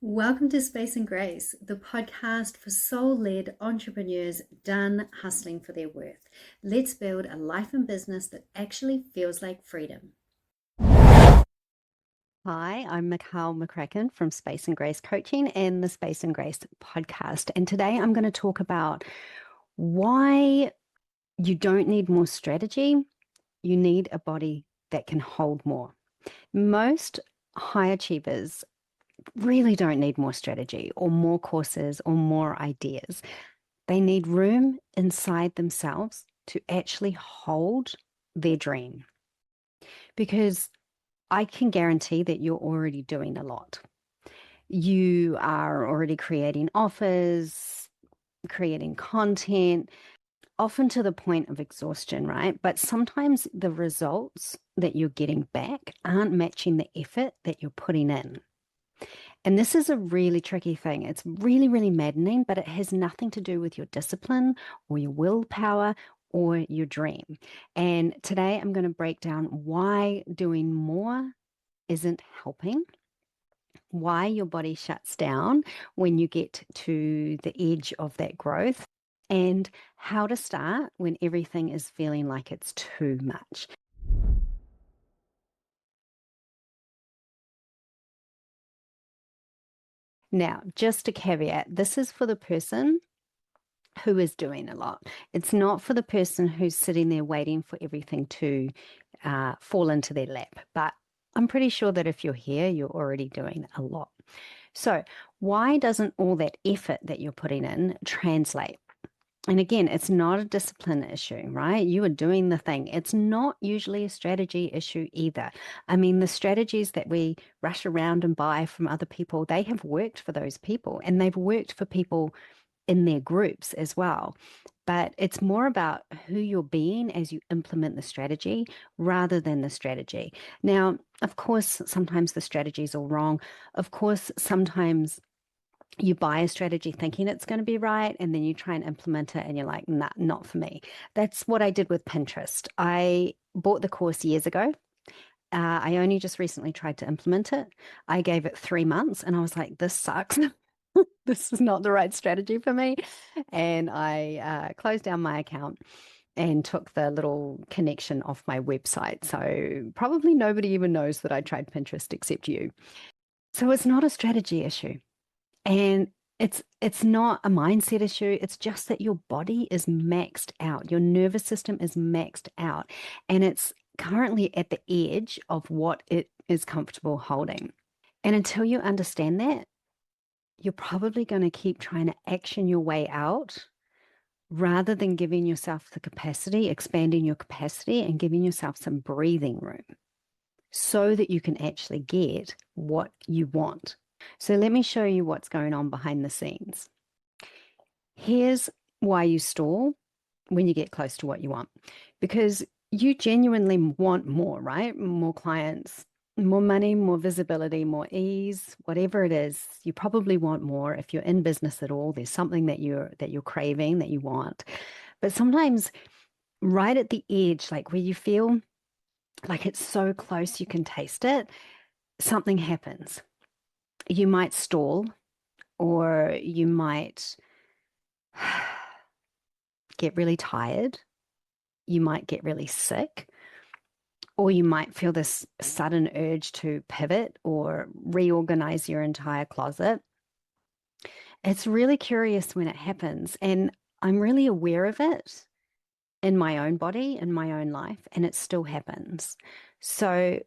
Welcome to Space and Grace, the podcast for soul-led entrepreneurs done hustling for their worth. Let's build a life and business that actually feels like freedom. Hi, I'm Mikhail McCracken from Space and Grace Coaching and the Space and Grace podcast. And today I'm going to talk about why you don't need more strategy. You need a body that can hold more. Most high achievers really don't need more strategy or more courses or more ideas. They need room inside themselves to actually hold their dream, because I can guarantee that you're already doing a lot. You are already creating offers, creating content, often to the point of exhaustion, right? But sometimes the results that you're getting back aren't matching the effort that you're putting in. And this is a really tricky thing. It's really, really maddening, but it has nothing to do with your discipline or your willpower or your dream. And today I'm going to break down why doing more isn't helping, why your body shuts down when you get to the edge of that growth, and how to start when everything is feeling like it's too much. Now, just a caveat, this is for the person who is doing a lot. It's not for the person who's sitting there waiting for everything to fall into their lap. But I'm pretty sure that if you're here, you're already doing a lot. So, why doesn't all that effort that you're putting in translate? And again, it's not a discipline issue, right? You are doing the thing. It's not usually a strategy issue either. I mean, the strategies that we rush around and buy from other people, they have worked for those people, and they've worked for people in their groups as well. But it's more about who you're being as you implement the strategy rather than the strategy. Now, of course, sometimes the strategy is all wrong. Of course, sometimes you buy a strategy thinking it's going to be right, and then you try and implement it and you're like, nah, not for me. That's what I did with Pinterest. I bought the course years ago. I only just recently tried to implement it. I gave it 3 months and I was like, this sucks. This is not the right strategy for me. And I closed down my account and took the little connection off my website. So probably nobody even knows that I tried Pinterest except you. So it's not a strategy issue. And it's not a mindset issue. It's just that your body is maxed out. Your nervous system is maxed out. And it's currently at the edge of what it is comfortable holding. And until you understand that, you're probably going to keep trying to action your way out rather than giving yourself the capacity, expanding your capacity, and giving yourself some breathing room so that you can actually get what you want. So let me show you what's going on behind the scenes. Here's why you stall when you get close to what you want, because you genuinely want more, right? More clients, more money, more visibility, more ease, whatever it is. You probably want more. If you're in business at all, there's something that you're craving, that you want. But sometimes right at the edge, like where you feel like it's so close you can taste it, something happens. You might stall, or you might get really tired. You might get really sick, or you might feel this sudden urge to pivot or reorganize your entire closet. It's really curious when it happens, and I'm really aware of it in my own body, in my own life, and it still happens. So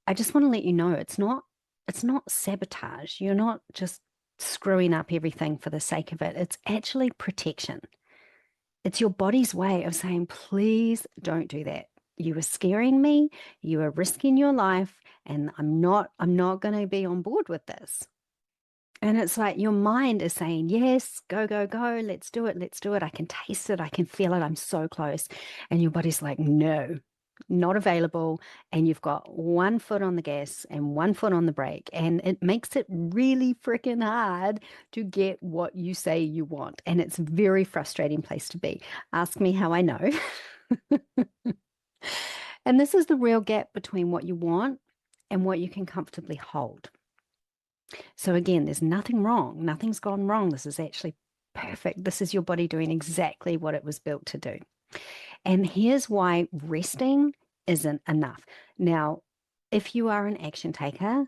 I just want to let you know it's not sabotage. You're not just screwing up everything for the sake of it. It's actually protection. It's your body's way of saying, please don't do that. You are scaring me, you are risking your life, and I'm not going to be on board with this. And it's like your mind is saying, yes, go, go, go, let's do it, let's do it. I can taste it, I can feel it, I'm so close. And your body's like, no, not available. And you've got one foot on the gas and one foot on the brake. And it makes it really freaking hard to get what you say you want. And it's a very frustrating place to be. Ask me how I know. And this is the real gap between what you want and what you can comfortably hold. So again, there's nothing wrong. Nothing's gone wrong. This is actually perfect. This is your body doing exactly what it was built to do. And here's why resting isn't enough. Now, if you are an action taker,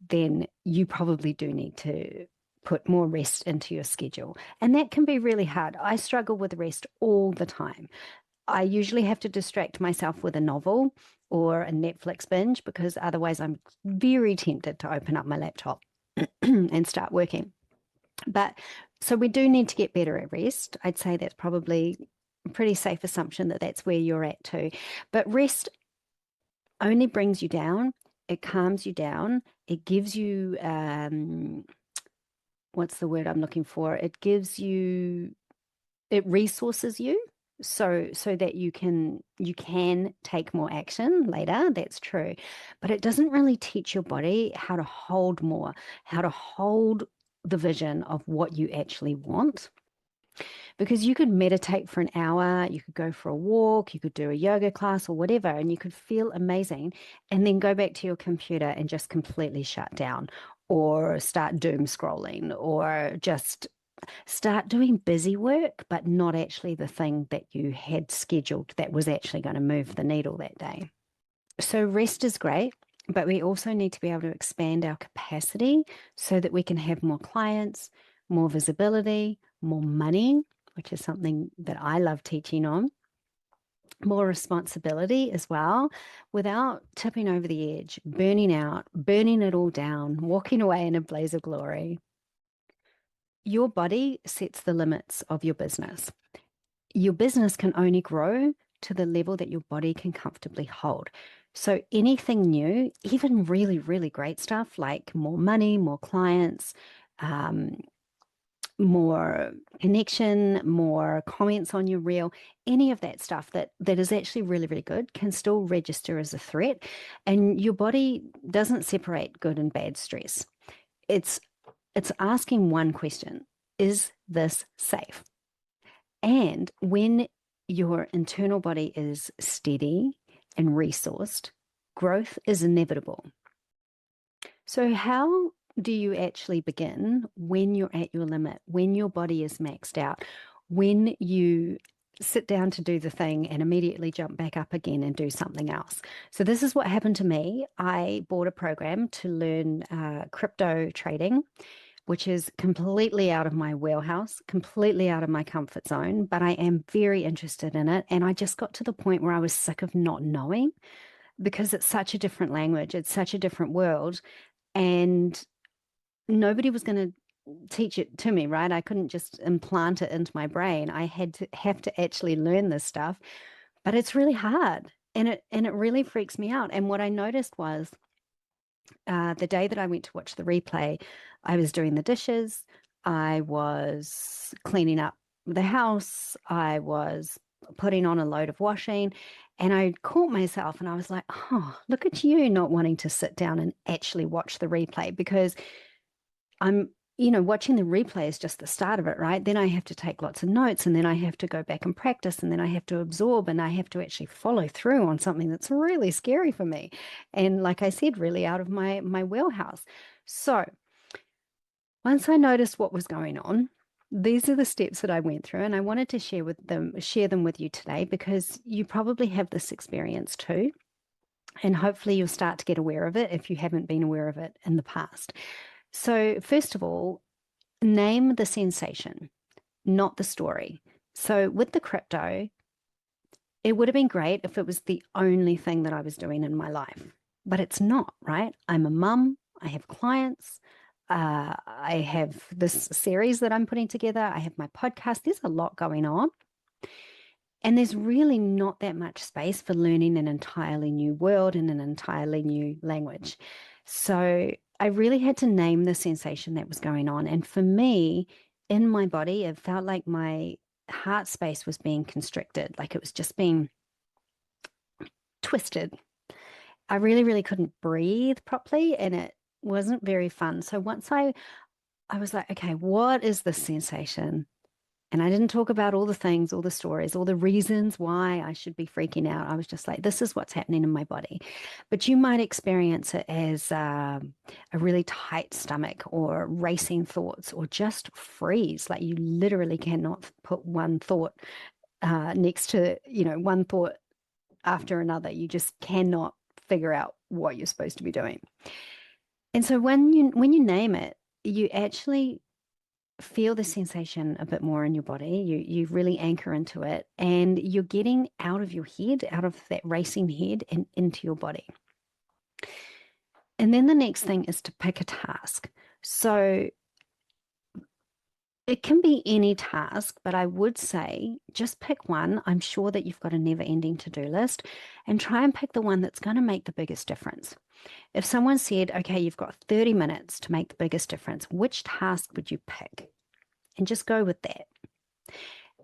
then you probably do need to put more rest into your schedule. And that can be really hard. I struggle with rest all the time. I usually have to distract myself with a novel or a Netflix binge because otherwise I'm very tempted to open up my laptop and start working. But so we do need to get better at rest. I'd say that's probably a pretty safe assumption that that's where you're at too. But rest only brings you down. It calms you down. It gives you, what's the word I'm looking for? It resources you so that you can take more action later. That's true. But it doesn't really teach your body how to hold more, how to hold the vision of what you actually want. Because you could meditate for an hour, you could go for a walk, you could do a yoga class or whatever, and you could feel amazing, and then go back to your computer and just completely shut down or start doom scrolling or just start doing busy work, but not actually the thing that you had scheduled that was actually going to move the needle that day. So, rest is great, but we also need to be able to expand our capacity so that we can have more clients, more visibility, more money, which is something that I love teaching on, more responsibility as well, without tipping over the edge, burning out, burning it all down, walking away in a blaze of glory. Your body sets the limits of your business. Your business can only grow to the level that your body can comfortably hold. So anything new, even really, really great stuff like more money, more clients, more connection, more comments on your reel, any of that stuff that is actually really, really good can still register as a threat. And your body doesn't separate good and bad stress. It's asking one question: is this safe? And when your internal body is steady and resourced, growth is inevitable. So, how do you actually begin when you're at your limit, when your body is maxed out, when you sit down to do the thing and immediately jump back up again and do something else? So, this is what happened to me. I bought a program to learn crypto trading, which is completely out of my wheelhouse, completely out of my comfort zone, but I am very interested in it. And I just got to the point where I was sick of not knowing because it's such a different language, it's such a different world, and nobody was going to teach it to me, right? I couldn't just implant it into my brain. I had to have to actually learn this stuff, but it's really hard and it really freaks me out. And what I noticed was the day that I went to watch the replay, I was doing the dishes, I was cleaning up the house, I was putting on a load of washing, and I caught myself and I was like, oh, look at you not wanting to sit down and actually watch the replay because watching the replay is just the start of it, right? Then I have to take lots of notes and then I have to go back and practice and then I have to absorb and I have to actually follow through on something that's really scary for me. And like I said, really out of my wheelhouse. So once I noticed what was going on, these are the steps that I went through and I wanted to share them with you today because you probably have this experience too. And hopefully you'll start to get aware of it if you haven't been aware of it in the past. So, first of all, name the sensation, not the story. So, with the crypto, it would have been great if it was the only thing that I was doing in my life, but it's not, right? I'm a mum, I have clients, I have this series that I'm putting together, I have my podcast. There's a lot going on. And there's really not that much space for learning an entirely new world and an entirely new language. So I really had to name the sensation that was going on. And for me, in my body, it felt like my heart space was being constricted, like it was just being twisted. I really, really couldn't breathe properly and it wasn't very fun. So once I was like, okay, what is the sensation? And I didn't talk about all the things, all the stories, all the reasons why I should be freaking out. I was just like, this is what's happening in my body. But you might experience it as a really tight stomach or racing thoughts or just freeze. Like you literally cannot put one thought next to, one thought after another. You just cannot figure out what you're supposed to be doing. And so when you name it, you actually feel the sensation a bit more in your body. You really anchor into it, and you're getting out of your head, out of that racing head, and into your body. And then the next thing is to pick a task. So it can be any task, but I would say just pick one. I'm sure that you've got a never-ending to-do list, and try and pick the one that's going to make the biggest difference. If someone said, okay, you've got 30 minutes to make the biggest difference, which task would you pick? And just go with that.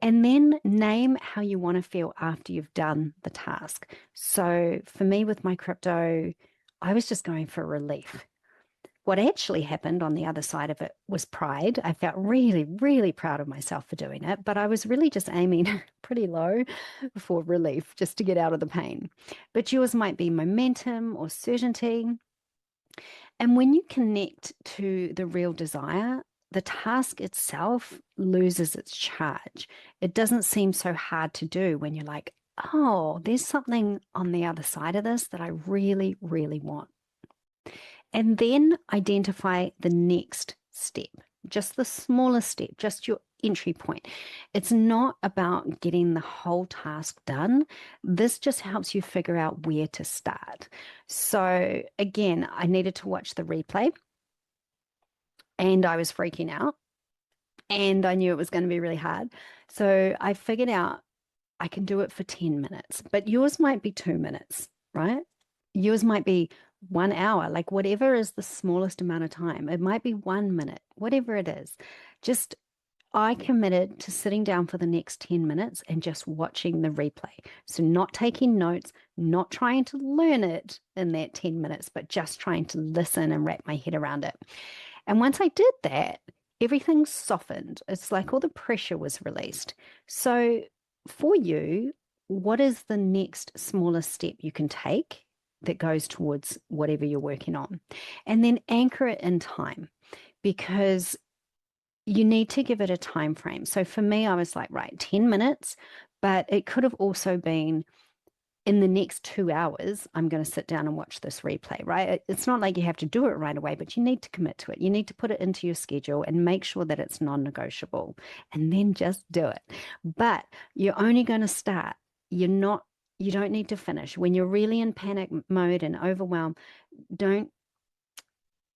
And then name how you want to feel after you've done the task. So for me with my crypto, I was just going for relief. What actually happened on the other side of it was pride. I felt really, really proud of myself for doing it, but I was really just aiming pretty low for relief just to get out of the pain. But yours might be momentum or certainty. And when you connect to the real desire, the task itself loses its charge. It doesn't seem so hard to do when you're like, oh, there's something on the other side of this that I really, really want. And then identify the next step, just the smallest step, just your entry point. It's not about getting the whole task done. This just helps you figure out where to start. So again, I needed to watch the replay and I was freaking out and I knew it was going to be really hard. So I figured out I can do it for 10 minutes, but yours might be 2 minutes, right? Yours might be 1 hour, like whatever is the smallest amount of time. It might be 1 minute, whatever it is. Just I committed to sitting down for the next 10 minutes and just watching the replay. So not taking notes, not trying to learn it in that 10 minutes, but just trying to listen and wrap my head around it. And once I did that, everything softened. It's like all the pressure was released. So for you, what is the next smallest step you can take that goes towards whatever you're working on? And then anchor it in time, because you need to give it a time frame. So for me, I was like, right, 10 minutes, but it could have also been in the next 2 hours, I'm going to sit down and watch this replay, right? It's not like you have to do it right away, but you need to commit to it. You need to put it into your schedule and make sure that it's non-negotiable, and then just do it. But you're only going to start. You don't need to finish. When you're really in panic mode and overwhelmed, don't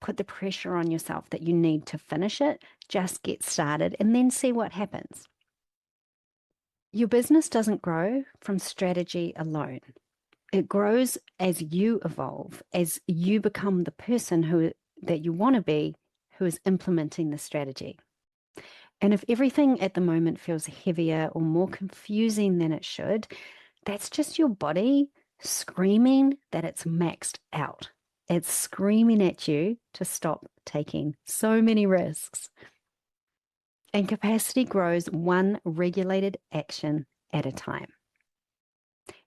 put the pressure on yourself that you need to finish it. Just get started and then see what happens. Your business doesn't grow from strategy alone. It grows as you evolve, as you become the person that you want to be, who is implementing the strategy. And if everything at the moment feels heavier or more confusing than it should, that's just your body screaming that it's maxed out. It's screaming at you to stop taking so many risks. And capacity grows one regulated action at a time.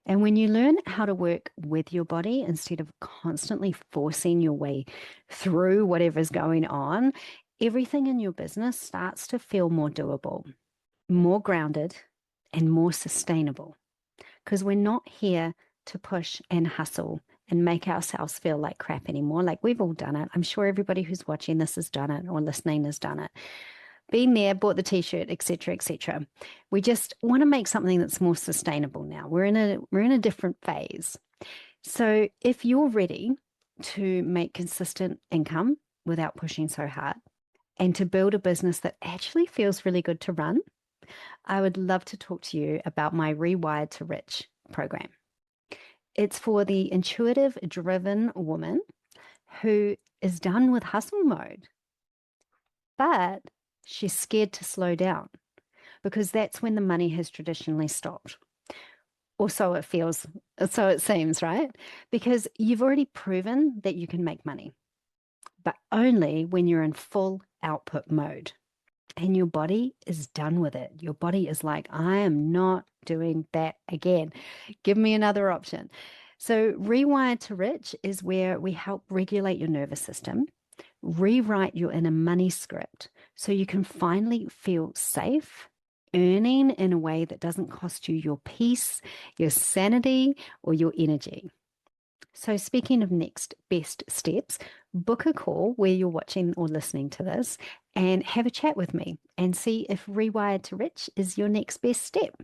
And when you learn how to work with your body instead of constantly forcing your way through whatever's going on, everything in your business starts to feel more doable, more grounded, and more sustainable. Because we're not here to push and hustle and make ourselves feel like crap anymore. Like, we've all done it. I'm sure everybody who's watching this has done it or listening has done it. Been there, bought the t-shirt, etc., etc. We just want to make something that's more sustainable now. We're in a different phase. So if you're ready to make consistent income without pushing so hard, and to build a business that actually feels really good to run, I would love to talk to you about my Rewired to Rich program. It's for the intuitive, driven woman who is done with hustle mode, but she's scared to slow down, because that's when the money has traditionally stopped. Or so it feels, so it seems, right? Because you've already proven that you can make money, but only when you're in full output mode. and your body is done with it. Your body is like, I am not doing that again. Give me another option. So, Rewired to Rich is where we help regulate your nervous system, rewrite your inner money script so you can finally feel safe, earning in a way that doesn't cost you your peace, your sanity, or your energy. So, speaking of next best steps, book a call where you're watching or listening to this and have a chat with me and see if Rewired to Rich is your next best step.